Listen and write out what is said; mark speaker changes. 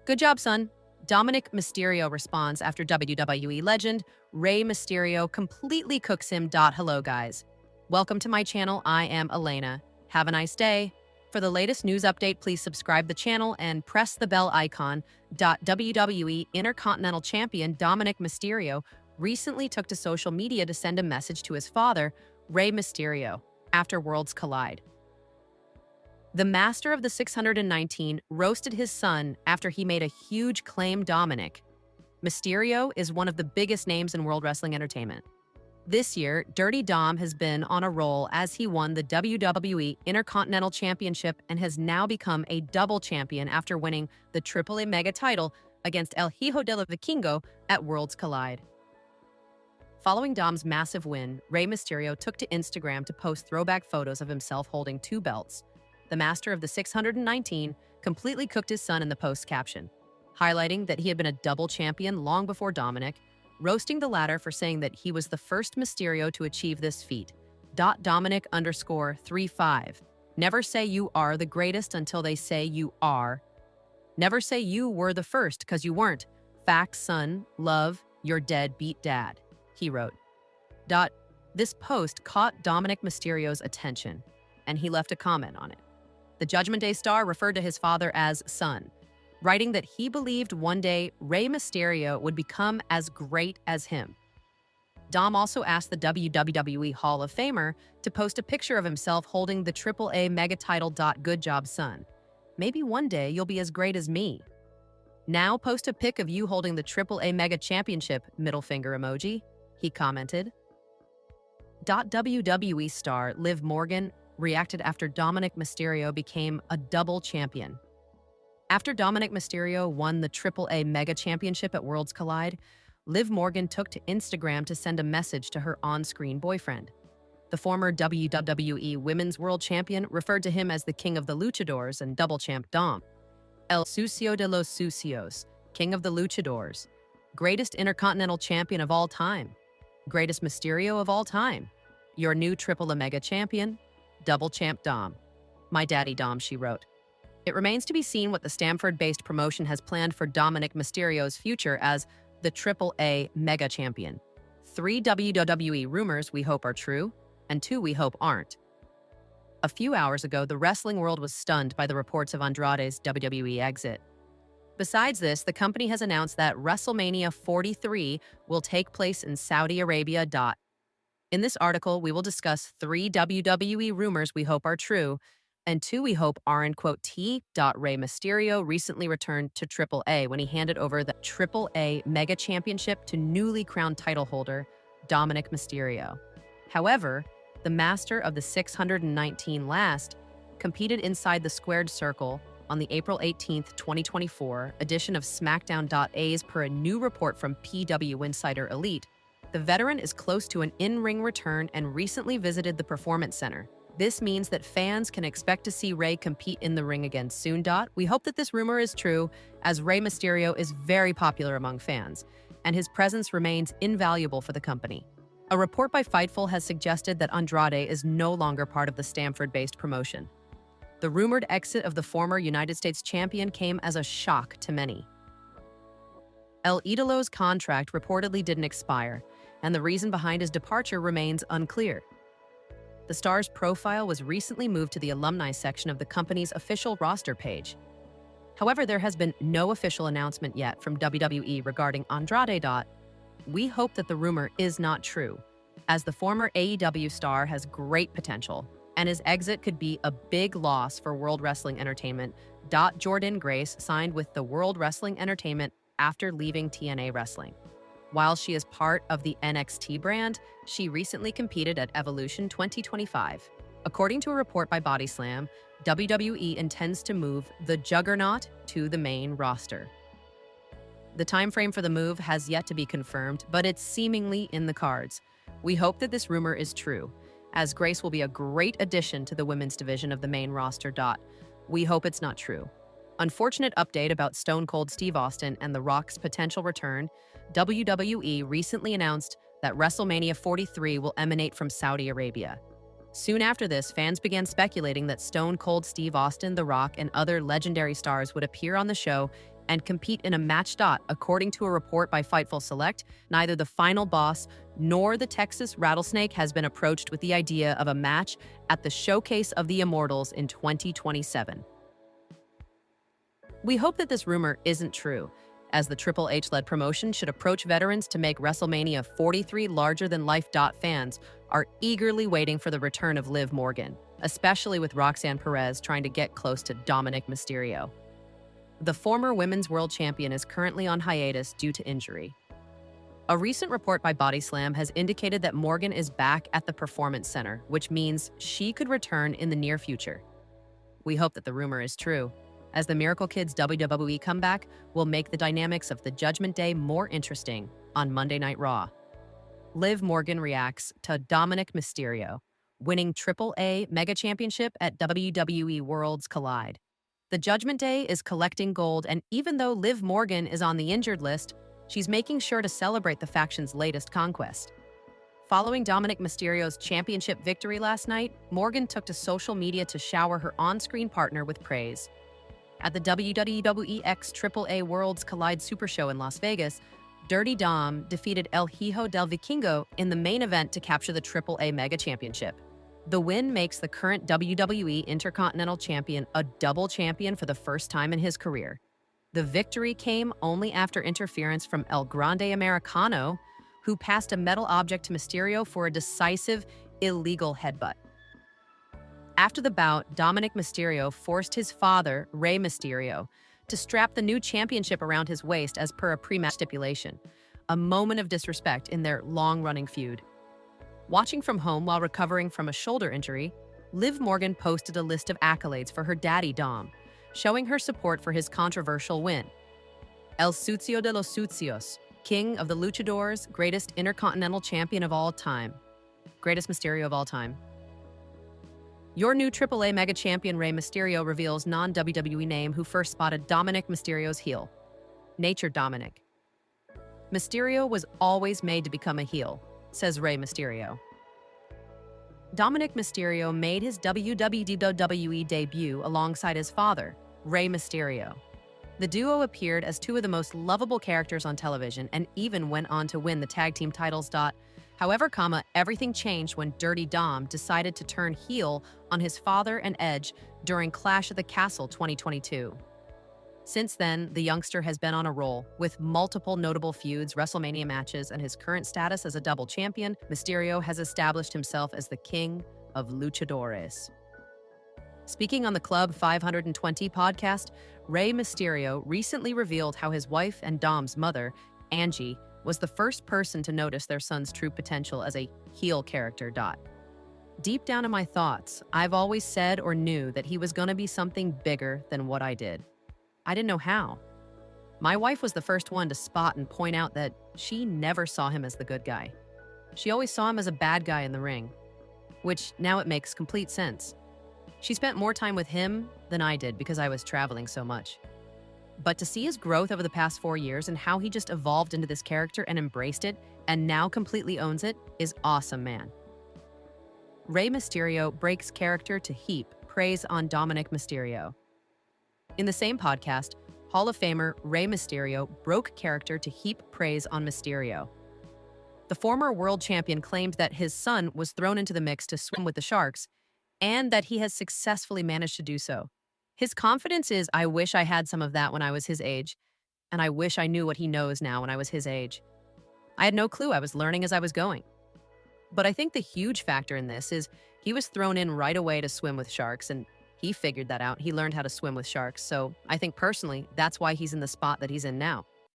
Speaker 1: Good job, son. Dominik Mysterio responds after WWE legend Rey Mysterio completely cooks him. Hello, guys. Welcome to my channel. I am Elena. Have a nice day. For the latest news update, please subscribe the channel and press the bell icon. WWE Intercontinental Champion Dominik Mysterio recently took to social media to send a message to his father, Rey Mysterio, after worlds collide. The master of the 619 roasted his son after he made a huge claim. Dominik Mysterio is one of the biggest names in World Wrestling Entertainment. This year, Dirty Dom has been on a roll as he won the WWE Intercontinental Championship and has now become a double champion after winning the AAA Mega title against El Hijo de la Vikingo at Worlds Collide. Following Dom's massive win, Rey Mysterio took to Instagram to post throwback photos of himself holding two belts. The master of the 619 completely cooked his son in the post caption, highlighting that he had been a double champion long before Dominik, roasting the latter for saying that he was the first Mysterio to achieve this feat. Dominik_35. Never say you are the greatest until they say you are. Never say you were the first because you weren't. Facts, son. Love, your deadbeat dad, he wrote. This post caught Dominik Mysterio's attention, and he left a comment on it. The Judgment Day star referred to his father as son, writing that he believed one day Rey Mysterio would become as great as him. Dom also asked the WWE Hall of Famer to post a picture of himself holding the AAA Mega title. Good job, son. Maybe one day you'll be as great as me. Now post a pic of you holding the AAA Mega Championship, middle finger emoji, he commented. WWE star Liv Morgan reacted after Dominik Mysterio became a double champion. After Dominik Mysterio won the AAA Mega Championship at Worlds Collide, Liv Morgan took to Instagram to send a message to her on-screen boyfriend. The former WWE Women's World Champion referred to him as the King of the Luchadors and double champ Dom. El Sucio de los Sucios, King of the Luchadors, greatest Intercontinental Champion of all time, greatest Mysterio of all time, your new AAA Mega Champion, double champ Dom. My daddy Dom, she wrote. It remains to be seen what the Stamford-based promotion has planned for Dominik Mysterio's future as the AAA Mega Champion. 3 WWE rumors we hope are true, and 2 we hope aren't. A few hours ago, the wrestling world was stunned by the reports of Andrade's WWE exit. Besides this, the company has announced that WrestleMania 43 will take place in Saudi Arabia. In this article, we will discuss 3 WWE rumors we hope are true, and 2 we hope aren't. Rey Mysterio recently returned to AAA when he handed over the AAA Mega Championship to newly crowned title holder Dominik Mysterio. However, the master of the 619 last competed inside the squared circle on the April 18, 2024 edition of SmackDown.As per a new report from PW Insider Elite. The veteran is close to an in-ring return and recently visited the Performance Center. This means that fans can expect to see Rey compete in the ring again soon. We hope that this rumor is true, as Rey Mysterio is very popular among fans, and his presence remains invaluable for the company. A report by Fightful has suggested that Andrade is no longer part of the Stamford-based promotion. The rumored exit of the former United States champion came as a shock to many. El Idolo's contract reportedly didn't expire, and the reason behind his departure remains unclear. The star's profile was recently moved to the alumni section of the company's official roster page. However, there has been no official announcement yet from WWE regarding Andrade. We hope that the rumor is not true, as the former AEW star has great potential, and his exit could be a big loss for World Wrestling Entertainment. Jordynne Grace signed with the World Wrestling Entertainment after leaving TNA Wrestling. While she is part of the NXT brand, she recently competed at Evolution 2025. According to a report by BodySlam, WWE intends to move the Juggernaut to the main roster. The time frame for the move has yet to be confirmed, but it's seemingly in the cards. We hope that this rumor is true, as Grace will be a great addition to the women's division of the main roster. We hope it's not true. Unfortunate update about Stone Cold Steve Austin and The Rock's potential return. WWE recently announced that WrestleMania 43 will emanate from Saudi Arabia. Soon after this, fans began speculating that Stone Cold Steve Austin, The Rock, and other legendary stars would appear on the show and compete in a match. According to a report by Fightful Select, neither the final boss nor the Texas Rattlesnake has been approached with the idea of a match at the Showcase of the Immortals in 2027. We hope that this rumor isn't true, as the Triple H-led promotion should approach veterans to make WrestleMania 43 larger-than-life. Fans are eagerly waiting for the return of Liv Morgan, especially with Roxanne Perez trying to get close to Dominik Mysterio. The former Women's World Champion is currently on hiatus due to injury. A recent report by Body Slam has indicated that Morgan is back at the Performance Center, which means she could return in the near future. We hope that the rumor is true, as the Miracle Kids WWE comeback will make the dynamics of the Judgment Day more interesting on Monday Night Raw. Liv Morgan reacts to Dominik Mysterio winning AAA Mega Championship at WWE Worlds Collide. The Judgment Day is collecting gold, and even though Liv Morgan is on the injured list, she's making sure to celebrate the faction's latest conquest. Following Dominik Mysterio's championship victory last night, Morgan took to social media to shower her on-screen partner with praise. At the WWE X AAA Worlds Collide Super Show in Las Vegas, Dirty Dom defeated El Hijo del Vikingo in the main event to capture the AAA Mega Championship. The win makes the current WWE Intercontinental Champion a double champion for the first time in his career. The victory came only after interference from El Grande Americano, who passed a metal object to Mysterio for a decisive, illegal headbutt. After the bout, Dominik Mysterio forced his father, Rey Mysterio, to strap the new championship around his waist as per a pre-match stipulation, a moment of disrespect in their long-running feud. Watching from home while recovering from a shoulder injury, Liv Morgan posted a list of accolades for her daddy Dom, showing her support for his controversial win. El Sucio de los Sucios, King of the Luchadors, greatest Intercontinental Champion of all time. Greatest Mysterio of all time. Your new AAA Mega Champion Rey Mysterio reveals non-WWE name who first spotted Dominik Mysterio's heel. Nature Dominik. Mysterio was always made to become a heel, says Rey Mysterio. Dominik Mysterio made his WWE debut alongside his father, Rey Mysterio. The duo appeared as two of the most lovable characters on television and even went on to win the tag team titles. However, everything changed when Dirty Dom decided to turn heel on his father and Edge during Clash of the Castle 2022. Since then, the youngster has been on a roll, with multiple notable feuds, WrestleMania matches, and his current status as a double champion. Mysterio has established himself as the king of luchadores. Speaking on the Club 520 podcast, Rey Mysterio recently revealed how his wife and Dom's mother, Angie, was the first person to notice their son's true potential as a heel character. Deep down in my thoughts, I've always said or knew that he was going to be something bigger than what I did. I didn't know how. My wife was the first one to spot and point out that she never saw him as the good guy. She always saw him as a bad guy in the ring, which now it makes complete sense. She spent more time with him than I did because I was traveling so much. But to see his growth over the past 4 years and how he just evolved into this character and embraced it and now completely owns it is awesome, man. Rey Mysterio breaks character to heap praise on Dominik Mysterio. In the same podcast, Hall of Famer Rey Mysterio broke character to heap praise on Mysterio. The former world champion claimed that his son was thrown into the mix to swim with the sharks and that he has successfully managed to do so. His confidence is, I wish I had some of that when I was his age, and I wish I knew what he knows now when I was his age. I had no clue. I was learning as I was going. But I think the huge factor in this is he was thrown in right away to swim with sharks, and he figured that out. He learned how to swim with sharks. So I think personally, that's why he's in the spot that he's in now.